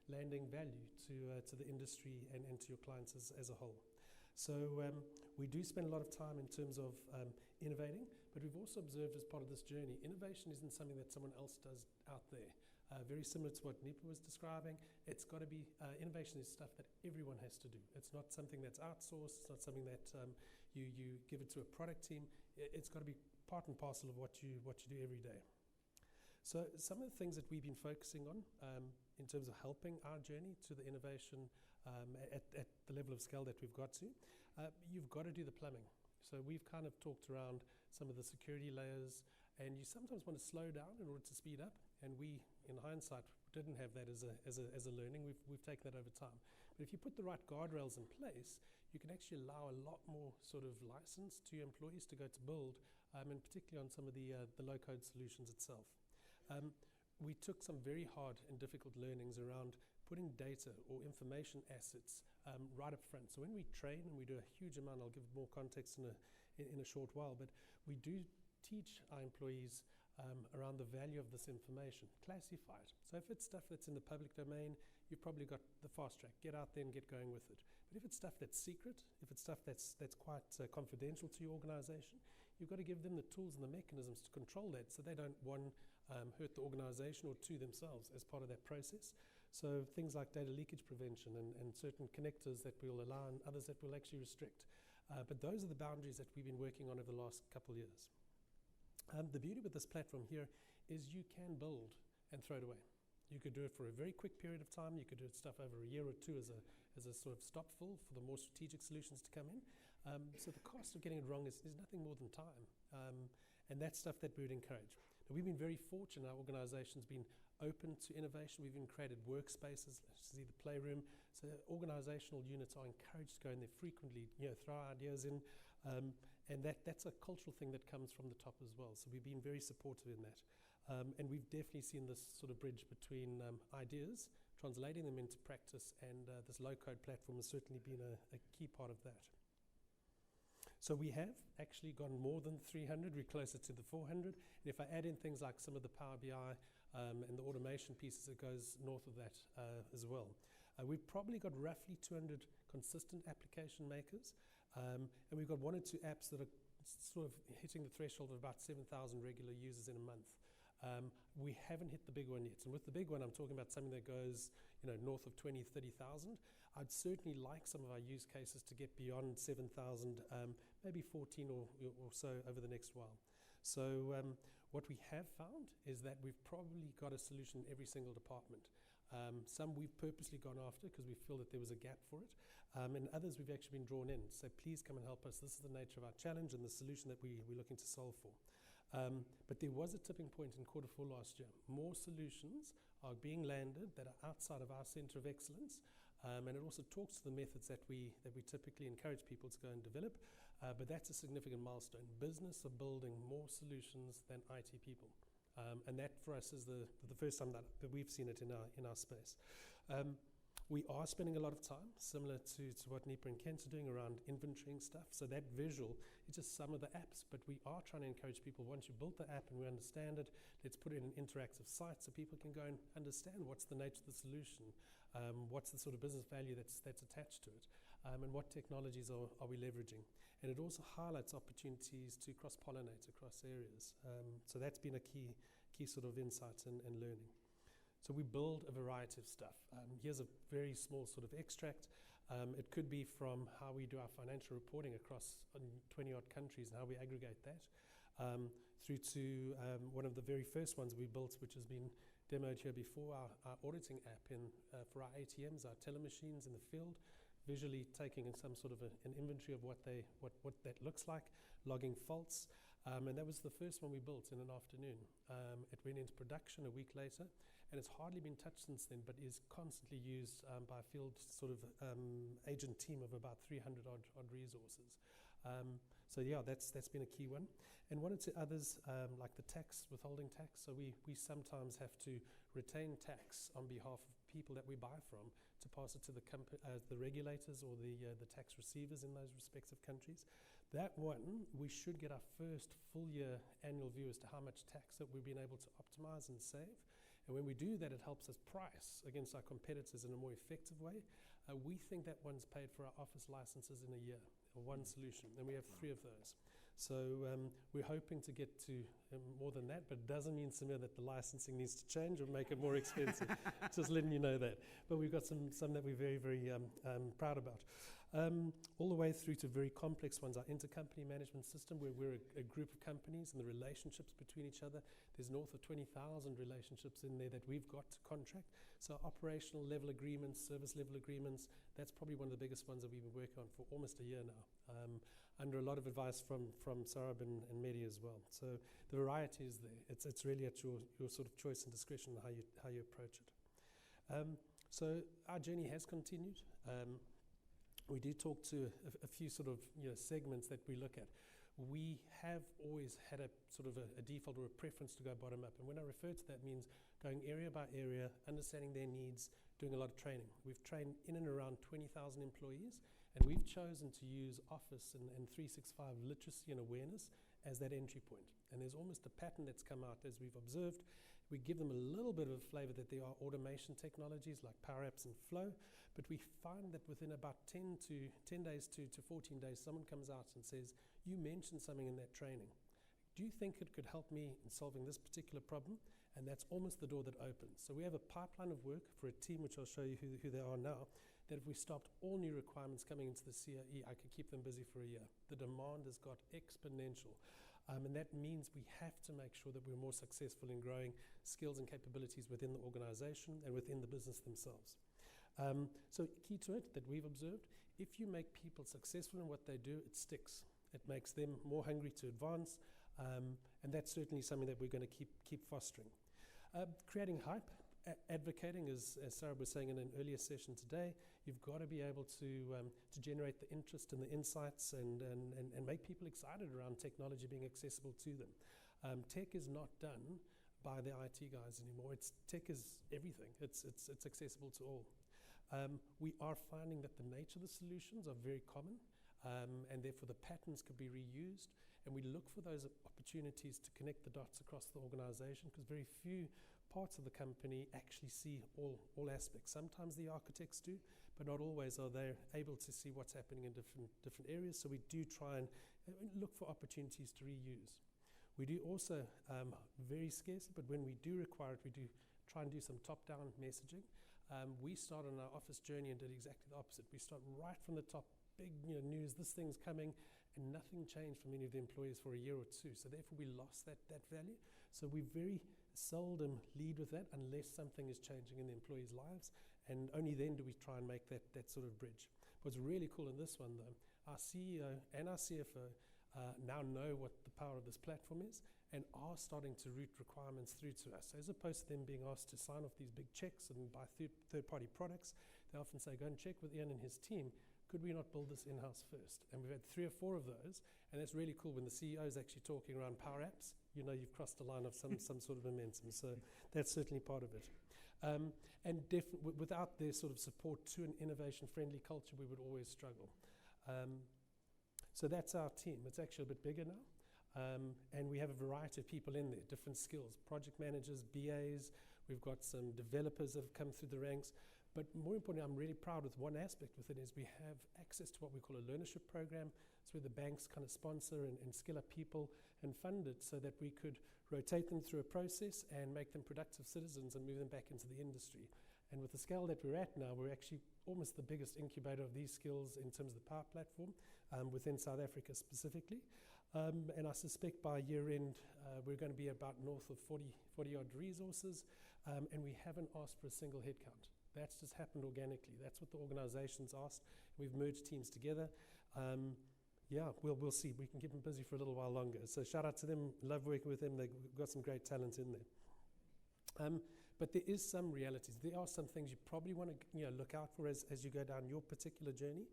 landing value to the industry and to your clients as a whole. So we do spend a lot of time in terms of innovating, but we've also observed as part of this journey, innovation isn't something that someone else does out there. Very similar to what Nipa was describing, it's got to be, innovation is stuff that everyone has to do. It's not something that's outsourced, it's not something that you give it to a product team. It's got to be part and parcel of what you do every day. So some of the things that we've been focusing on in terms of helping our journey to the innovation at the level of scale that we've got to, you've got to do the plumbing. So we've kind of talked around some of the security layers, and you sometimes want to slow down in order to speed up. And we, in hindsight, didn't have that as a learning. We've taken that over time. But if you put the right guardrails in place, you can actually allow a lot more sort of license to your employees to go to build, and particularly on some of the low-code solutions itself. We took some very hard and difficult learnings around putting data or information assets right up front. So when we train, and we do a huge amount, I'll give more context in a short while, but we do teach our employees around the value of this information, classify it. So if it's stuff that's in the public domain, you've probably got the fast track, get out there and get going with it. But if it's stuff that's secret, if it's stuff that's quite confidential to your organization, you've got to give them the tools and the mechanisms to control that so they don't, one, hurt the organization, or two, themselves as part of that process. So things like data leakage prevention and certain connectors that we'll allow and others that we'll actually restrict. But those are the boundaries that we've been working on over the last couple of years. The beauty with this platform here is you can build and throw it away. You could do it for a very quick period of time. You could do stuff over a year or two as a sort of stopful for the more strategic solutions to come in. So the cost of getting it wrong is nothing more than time. And that's stuff that we would encourage. Now, we've been very fortunate. Our organization's been open to innovation. We've even created workspaces, see the playroom. So organizational units are encouraged to go in there frequently, throw ideas in. And that's a cultural thing that comes from the top as well. So we've been very supportive in that. And we've definitely seen this sort of bridge between ideas, translating them into practice, and this low-code platform has certainly been a key part of that. So we have actually gone more than 300. We're closer to the 400. And if I add in things like some of the Power BI and the automation pieces, it goes north of that as well. We've probably got roughly 200 consistent application makers. And we've got 1 or 2 apps that are sort of hitting the threshold of about 7,000 regular users in a month. We haven't hit the big one yet. And with the big one, I'm talking about something that goes, north of 20, 30,000. I'd certainly like some of our use cases to get beyond 7,000, maybe 14 or so over the next while. So what we have found is that we've probably got a solution in every single department. Some we've purposely gone after because we feel that there was a gap for it. And others we've actually been drawn in. So please come and help us. This is the nature of our challenge and the solution that we're looking to solve for. But there was a tipping point in Q4 last year. More solutions are being landed that are outside of our center of excellence. And it also talks to the methods that we typically encourage people to go and develop. But that's a significant milestone. Business are building more solutions than IT people. And that for us is the first time that we've seen it in our space. We are spending a lot of time, similar to what Nipa and Kent are doing around inventorying stuff. So that visual is just some of the apps, but we are trying to encourage people, once you build the app and we understand it, let's put it in an interactive site so people can go and understand what's the nature of the solution, what's the sort of business value that's attached to it, and what technologies are we leveraging. And it also highlights opportunities to cross-pollinate across areas. So that's been a key sort of insight and learning. So we build a variety of stuff. Here's a very small sort of extract. It could be from how we do our financial reporting across 20-odd countries and how we aggregate that, through to one of the very first ones we built, which has been demoed here before, our auditing app for our ATMs, our teller machines in the field, visually taking some sort of an inventory of what that looks like, logging faults. And that was the first one we built in an afternoon. It went into production a week later, and it's hardly been touched since then, but is constantly used by a field sort of agent team of about 300 odd resources. So yeah, that's been a key one. And one or two others, like the tax, withholding tax. So we sometimes have to retain tax on behalf of people that we buy from to pass it to the regulators or the tax receivers in those respective countries. That one, we should get our first full year annual view as to how much tax that we've been able to optimize and save. And when we do that, it helps us price against our competitors in a more effective way. We think that one's paid for our office licenses in a year, one solution, and we have 3 of those. So we're hoping to get to more than that, but it doesn't mean, Samir, that the licensing needs to change or make it more expensive. Just letting you know that. But we've got some that we're very, very proud about. All the way through to very complex ones, our intercompany management system, where we're a group of companies and the relationships between each other. There's north of 20,000 relationships in there that we've got to contract. So operational level agreements, service level agreements, that's probably one of the biggest ones that we've been working on for almost a year now, under a lot of advice from Sarab and Mehdi as well. So the variety is there. It's really at your sort of choice and discretion how you approach it. So our journey has continued. We do talk to a few sort of segments that we look at. We have always had a sort of a default or a preference to go bottom up. And when I refer to that, means going area by area, understanding their needs, doing a lot of training. We've trained in and around 20,000 employees, and we've chosen to use Office and 365 literacy and awareness as that entry point. And there's almost a pattern that's come out as we've observed. We give them a little bit of a flavor that there are automation technologies like Power Apps and Flow, but we find that within about 10 days to 14 days, someone comes out and says, you mentioned something in that training. Do you think it could help me in solving this particular problem? And that's almost the door that opens. So we have a pipeline of work for a team, which I'll show you who they are now, that if we stopped all new requirements coming into the COE, I could keep them busy for a year. The demand has got exponential. And that means we have to make sure that we're more successful in growing skills and capabilities within the organization and within the business themselves. So key to it that we've observed, if you make people successful in what they do, it sticks. It makes them more hungry to advance, and that's certainly something that we're going to keep fostering. Creating hype, advocating, as Sarah was saying in an earlier session today, you've got to be able to generate the interest and the insights and make people excited around technology being accessible to them. Tech is not done by the IT guys anymore. Tech is everything. It's accessible to all. We are finding that the nature of the solutions are very common, and therefore the patterns could be reused. And we look for those opportunities to connect the dots across the organization, because very few parts of the company actually see all aspects. Sometimes the architects do, but not always are they able to see what's happening in different areas. So we do try and look for opportunities to reuse. We do also, very scarce, but when we do require it, we do try and do some top-down messaging. We started on our office journey and did exactly the opposite. We start right from the top, big news, this thing's coming, and nothing changed from any of the employees for a year or two. So therefore we lost that value. So we very seldom lead with that unless something is changing in the employees' lives, and only then do we try and make that sort of bridge. What's really cool in this one though, our CEO and our CFO now know what the power of this platform is and are starting to route requirements through to us. So as opposed to them being asked to sign off these big checks and buy third-party products, they often say, go and check with Ian and his team, could we not build this in-house first? And we've had 3 or 4 of those, and that's really cool when the CEO is actually talking around Power Apps, you know you've crossed a line of some sort of momentum. So that's certainly part of it. And without their sort of support to an innovation-friendly culture, we would always struggle. So that's our team. It's actually a bit bigger now. And we have a variety of people in there, different skills, project managers, BAs. We've got some developers that have come through the ranks. But more importantly, I'm really proud with one aspect with it is we have access to what we call a learnership program. It's where the banks kind of sponsor and skill up people and fund it so that we could rotate them through a process and make them productive citizens and move them back into the industry. And with the scale that we're at now, we're actually almost the biggest incubator of these skills in terms of the Power Platform within South Africa specifically. And I suspect by year end, we're going to be about north of 40 odd resources, and we haven't asked for a single headcount. That's just happened organically. That's what the organization's asked. We've merged teams together. Yeah, we'll see. We can keep them busy for a little while longer. So shout out to them. Love working with them. They've got some great talent in there. But there is some realities. There are some things you probably want to look out for as you go down your particular journey.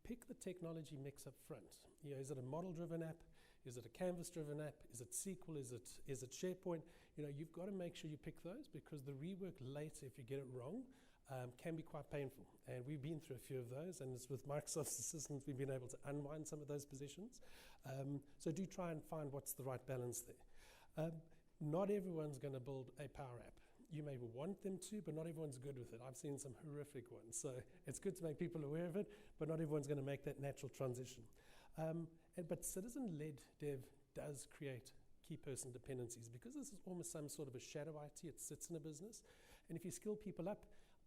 Pick the technology mix up front. Is it a model-driven app? Is it a Canvas-driven app? Is it SQL? Is it SharePoint? You've got to make sure you pick those because the rework later, if you get it wrong, can be quite painful. And we've been through a few of those, and it's with Microsoft's assistance we've been able to unwind some of those positions. So do try and find what's the right balance there. Not everyone's going to build a Power App. You may want them to, but not everyone's good with it. I've seen some horrific ones. So it's good to make people aware of it, but not everyone's going to make that natural transition. But citizen-led dev does create key person dependencies because this is almost some sort of a shadow IT. It sits in a business. And if you skill people up,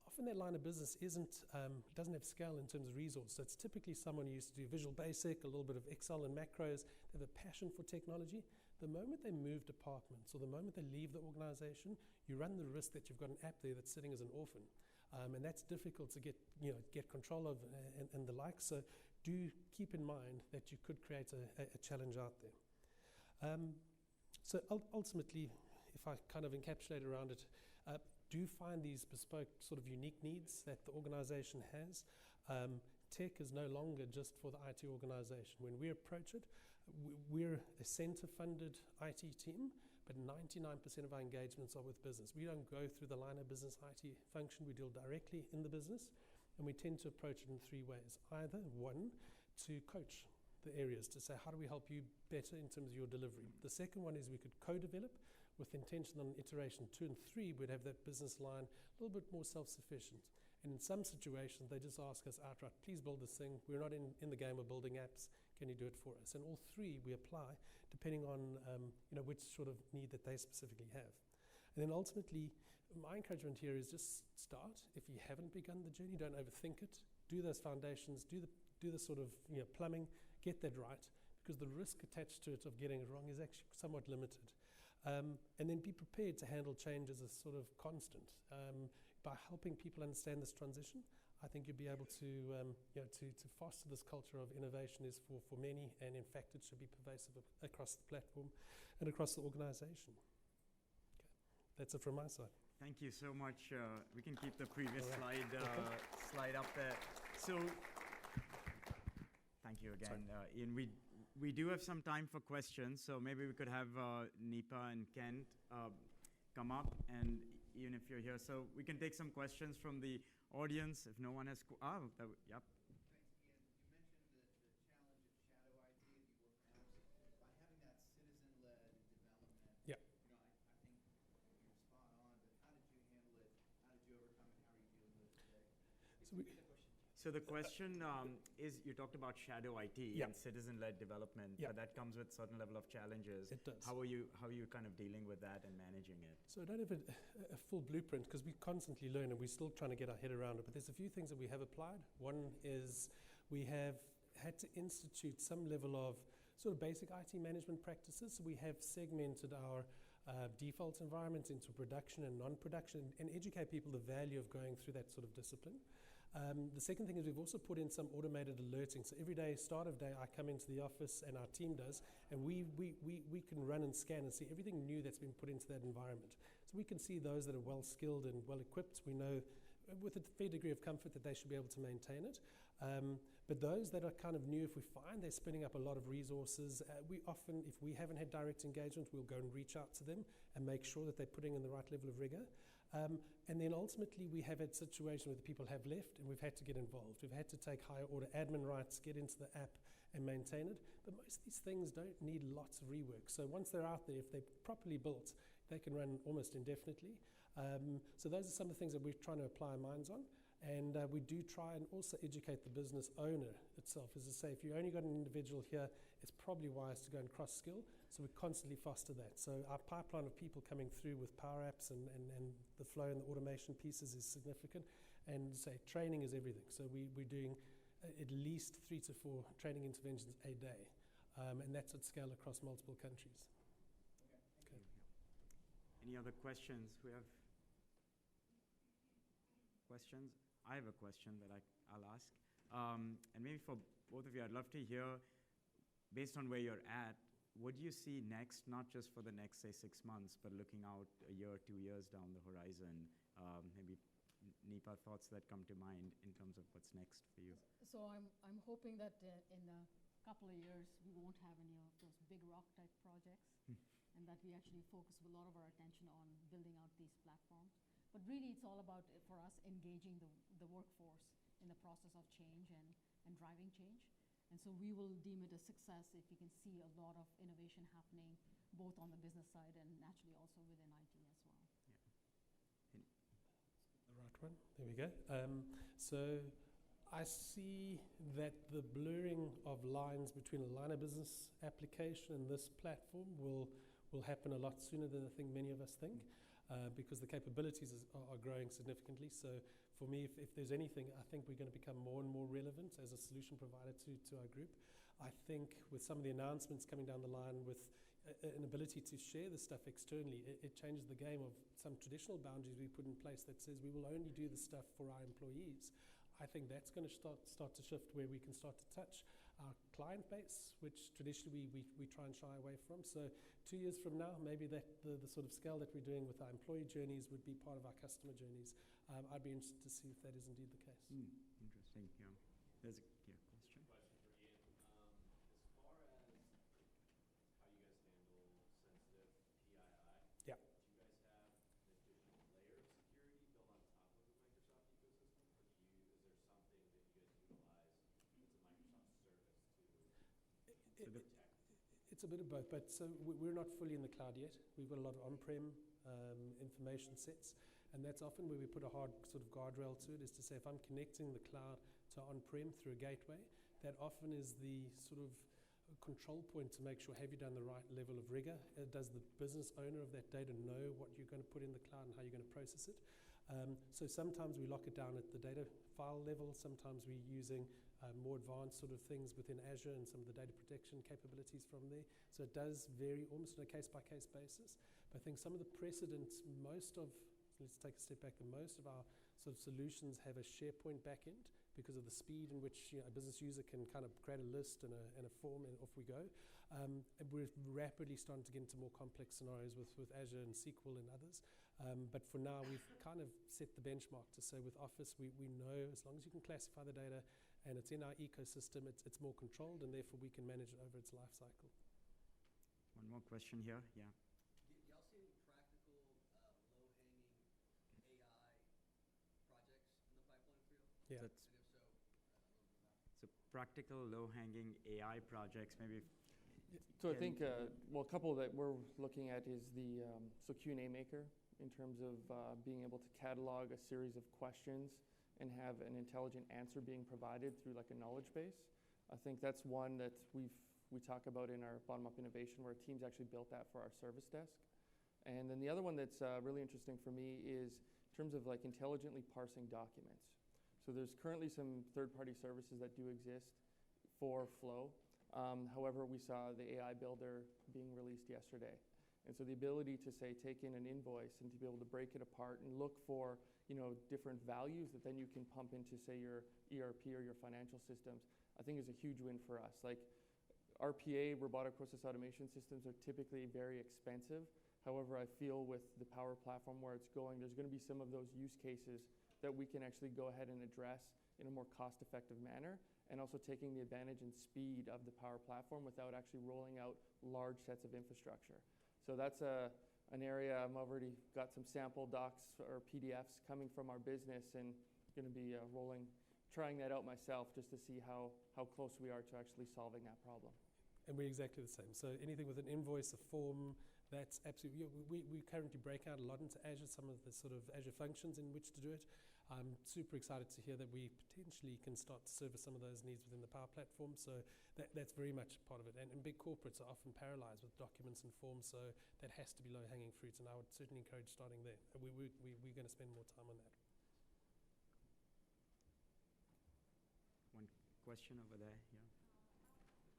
often that line of business doesn't have scale in terms of resource. So it's typically someone who used to do Visual Basic, a little bit of Excel and macros. They have a passion for technology. The moment they move departments or the moment they leave the organization, you run the risk that you've got an app there that's sitting as an orphan. And that's difficult to get control of and the like. So do keep in mind that you could create a challenge out there. So ultimately, if I kind of encapsulate around it, do find these bespoke sort of unique needs that the organization has. Tech is no longer just for the IT organization. When we approach it, we're a center-funded IT team, but 99% of our engagements are with business. We don't go through the line of business IT function. We deal directly in the business, and we tend to approach it in 3 ways. Either, 1, to coach the areas, to say, how do we help you better in terms of your delivery? The second one is we could co-develop with intention on iteration 2 and 3, we'd have that business line a little bit more self-sufficient. And in some situations, they just ask us outright, please build this thing. We're not in the game of building apps. Can you do it for us? And all 3 we apply depending on which sort of need that they specifically have. And then ultimately, my encouragement here is just start. If you haven't begun the journey, don't overthink it. Do those foundations, do the sort of plumbing, get that right, because the risk attached to it of getting it wrong is actually somewhat limited. And then be prepared to handle change as a sort of constant. By helping people understand this transition, I think you'll be able to foster this culture of innovation is for many, and in fact it should be pervasive across the platform and across the organization. Okay. That's it from my side. Thank you so much. We can keep the previous slide up there. So, thank you again, Ian. We do have some time for questions, so maybe we could have Nipa and Kent come up, and even if you're here, so we can take some questions from the audience. If no one has, yep. Thanks, Ian. You mentioned the challenge of shadow IT as you work on apps. By having that citizen-led development, Yeah. I think you're spot on So we, So the question is, you talked about shadow IT Yeah. and citizen-led development, Yeah. but that comes with certain level of challenges. It does. How are you kind of dealing with that and managing it? So I don't have a full blueprint because we constantly learn and we're still trying to get our head around it. But there's a few things that we have applied. One is we have had to institute some level of sort of basic IT management practices. So we have segmented our default environments into production and non-production and educate people the value of going through that sort of discipline. The second thing is we've also put in some automated alerting. So every day, start of day, I come into the office and our team does, and we can run and scan and see everything new that's been put into that environment. So we can see those that are well skilled and well equipped. We know with a fair degree of comfort that they should be able to maintain it. But those that are kind of new, if we find they're spinning up a lot of resources, we often, if we haven't had direct engagement, we'll go and reach out to them and make sure that they're putting in the right level of rigor. And then ultimately, we have had situations where the people have left and we've had to get involved. We've had to take higher order admin rights, get into the app and maintain it. But most of these things don't need lots of rework. So once they're out there, if they're properly built, they can run almost indefinitely. So those are some of the things that we're trying to apply our minds on. And we do try and also educate the business owner itself. As I say, if you only got an individual here, it's probably wise to go and cross-skill. So we constantly foster that. So our pipeline of people coming through with Power Apps and the flow and the automation pieces is significant. And say training is everything. So we're doing at least 3 to 4 training interventions a day. And that's at scale across multiple countries. Okay. Any other questions? We have questions? I have a question that I'll ask. And maybe for both of you, I'd love to hear, based on where you're at, what do you see next, not just for the next, say, 6 months, but looking out a year, 2 years down the horizon? Maybe Nipa, thoughts that come to mind in terms of what's next for you? So I'm hoping that in a couple of years, we won't have any of those big rock type projects and that we actually focus a lot of our attention on building out these platforms. But really, it's all about, for us, engaging the workforce in the process of change and driving change. And so we will deem it a success if we can see a lot of innovation happening, both on the business side and naturally also within IT as well. The right one. There we go. So I see that the blurring of lines between a line of business application and this platform will happen a lot sooner than I think many of us think. Because the capabilities are growing significantly. So for me, if there's anything, I think we're going to become more and more relevant as a solution provider to our group. I think with some of the announcements coming down the line with an ability to share the stuff externally, it changes the game of some traditional boundaries we put in place that says we will only do the stuff for our employees. I think that's going to start to shift where we can start to touch our client base, which traditionally we try and shy away from. So 2 years from now, maybe that the sort of scale that we're doing with our employee journeys would be part of our customer journeys. I'd be interested to see if that is indeed the case. Interesting, yeah. There's a question. Question for Ian. As far as how you guys handle sensitive PII, Yeah. do you guys have an additional layer of security built on top of the Microsoft ecosystem? Or is there something that you guys utilize that's a Microsoft service to protect? It's a bit of both, but so we're not fully in the cloud yet. We've got a lot of on-prem information sets, and that's often where we put a hard sort of guardrail to it, is to say if I'm connecting the cloud to on-prem through a gateway, that often is the sort of control point to make sure, have you done the right level of rigor? Does the business owner of that data know what you're going to put in the cloud and how you're going to process it? So sometimes we lock it down at the data file level. Sometimes we're using more advanced sort of things within Azure and some of the data protection capabilities from there. So it does vary almost on a case-by-case basis. But I think some of the precedents, let's take a step back, most of our sort of solutions have a SharePoint backend because of the speed in which a business user can kind of create a list and a form and off we go. And we're rapidly starting to get into more complex scenarios with Azure and SQL and others. But for now, we've kind of set the benchmark to say with Office, we know as long as you can classify the data and it's in our ecosystem, it's more controlled, and therefore we can manage it over its life cycle. One more question here, yeah. Y'all see any practical, low-hanging AI projects in the pipeline for you? Yeah. And if so, a little bit about it. So practical, low-hanging AI projects, maybe. So I think, well, a couple that we're looking at is the Q&A Maker in terms of being able to catalog a series of questions and have an intelligent answer being provided through like a knowledge base. I think that's one that we talk about in our bottom-up innovation, where teams actually built that for our service desk. And then the other one that's really interesting for me is in terms of like intelligently parsing documents. So there's currently some third-party services that do exist for Flow. However, we saw the AI Builder being released yesterday. And so the ability to say, take in an invoice and to be able to break it apart and look for, different values that then you can pump into, say, your ERP or your financial systems, I think is a huge win for us. Like RPA, robotic process automation systems, are typically very expensive. However, I feel with the Power Platform where it's going, there's going to be some of those use cases that we can actually go ahead and address in a more cost-effective manner, and also taking the advantage and speed of the Power Platform without actually rolling out large sets of infrastructure. So that's an area I've already got some sample docs or PDFs coming from our business, and going to be trying that out myself just to see how close we are to actually solving that problem. And we're exactly the same. So anything with an invoice, a form, that's absolutely, we currently break out a lot into Azure, some of the sort of Azure functions in which to do it. I'm super excited to hear that we potentially can start to service some of those needs within the Power Platform. So that's very much part of it. And big corporates are often paralyzed with documents and forms, so that has to be low-hanging fruit. And I would certainly encourage starting there. We're going to spend more time on that. One question over there, yeah.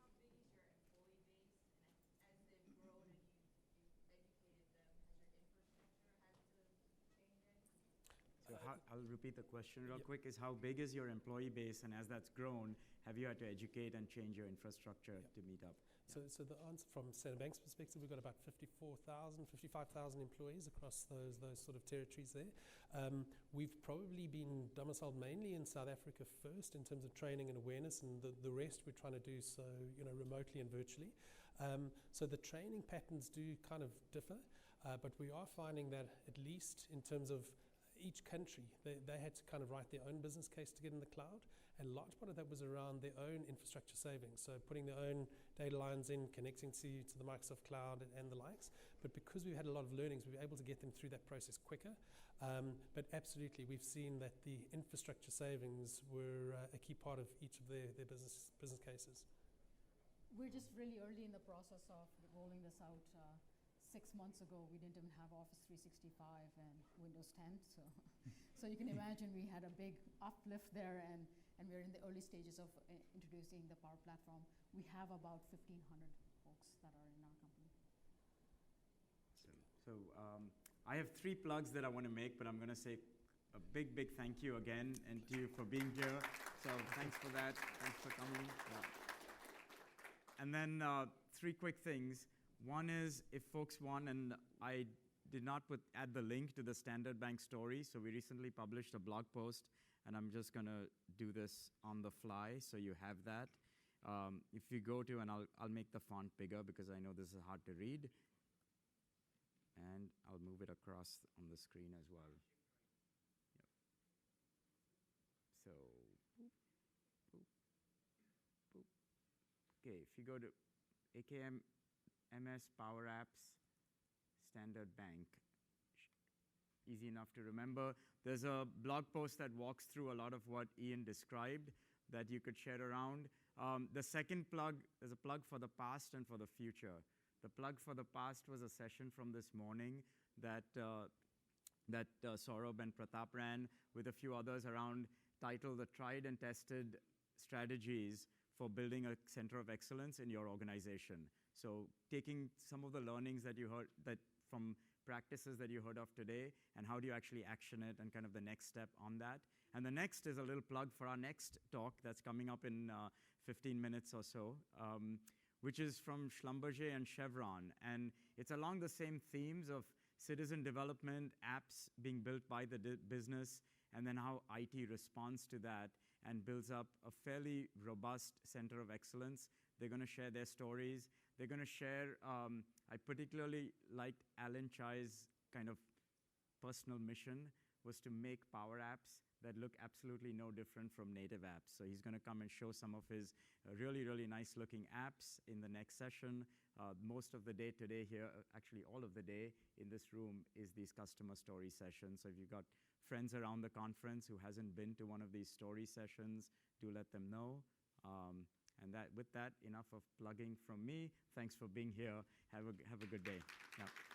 How big is your employee base, and as they've grown and you've educated them, has your infrastructure had to change any? So I'll repeat the question real quick, is how big is your employee base, and as that's grown, have you had to educate and change your infrastructure to meet up? So the answer from Standard Bank's perspective, we've got about 55,000 employees across those sort of territories there. We've probably been domiciled mainly in South Africa first in terms of training and awareness, and the rest we're trying to do so remotely and virtually. So the training patterns do kind of differ, but we are finding that at least in terms of each country, they had to kind of write their own business case to get in the cloud, and a large part of that was around their own infrastructure savings, so putting their own data lines in, connecting to the Microsoft Cloud and the likes. But because we had a lot of learnings, we were able to get them through that process quicker. But absolutely, we've seen that the infrastructure savings were a key part of each of their business cases. We're just really early in the process of rolling this out. 6 months ago, we didn't even have Office 365 and Windows 10. So you can imagine we had a big uplift there, and we're in the early stages of introducing the Power Platform. We have about 1,500 folks that are in our company. So I have 3 plugs that I want to make, but I'm going to say a big thank you again and to you for being here. So thanks for that. Thanks for coming. Yeah. And then 3 quick things. One is, if folks want, and I did not add the link to the Standard Bank story, so we recently published a blog post, and I'm just going to do this on the fly, so you have that. If you go to, and I'll make the font bigger because I know this is hard to read, and I'll move it across on the screen as well. Yep. So, boop, boop, boop. Okay, if you go to AKM MS Power Apps, Standard Bank. Easy enough to remember. There's a blog post that walks through a lot of what Ian described that you could share around. The second plug is a plug for the past and for the future. The plug for the past was a session from this morning that Saurabh and Pratap ran with a few others around, titled The Tried and Tested Strategies for Building a Center of Excellence in Your Organization. So taking some of the learnings that you heard from practices that you heard of today, and how do you actually action it, and kind of the next step on that. And the next is a little plug for our next talk that's coming up in 15 minutes or so, which is from Schlumberger and Chevron. And it's along the same themes of citizen development, apps being built by the business, and then how IT responds to that and builds up a fairly robust center of excellence. They're going to share their stories. They're going to share, I particularly liked Alan Chai's kind of personal mission was to make Power Apps that look absolutely no different from native apps. So he's going to come and show some of his really, really nice looking apps in the next session. Most of the day today here, actually all of the day in this room, is these customer story sessions. So if you've got friends around the conference who hasn't been to one of these story sessions, do let them know. And with that, enough of plugging from me. Thanks for being here. Have a good day. Yeah.